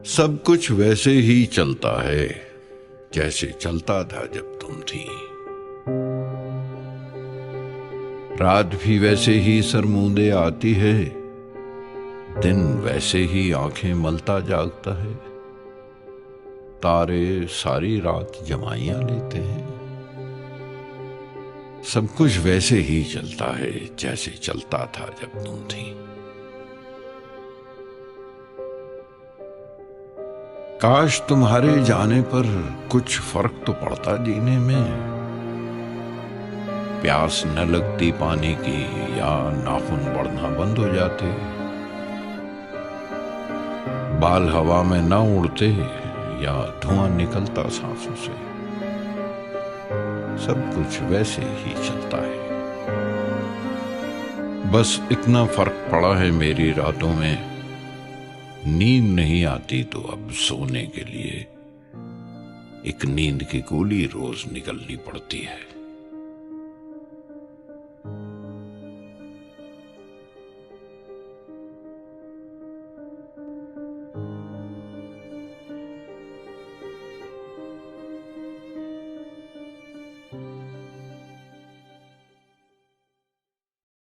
सब कुछ वैसे ही चलता है जैसे चलता था जब तुम थी। रात भी वैसे ही सर मूंदे आती है, दिन वैसे ही आंखें मलता जागता है। तारे सारी रात जमाइयां लेते हैं। सब कुछ वैसे ही चलता है जैसे चलता था जब तुम थी। काश तुम्हारे जाने पर कुछ फर्क तो पड़ता जीने में। प्यास न लगती पानी की या नाखून बढ़ना बंद हो जाते। बाल हवा में न उड़ते या धुआं निकलता सांसों से। सब कुछ वैसे ही चलता है। बस इतना फर्क पड़ा है मेरी रातों में, नींद नहीं आती तो अब सोने के लिए एक नींद की गोली रोज निकलनी पड़ती है।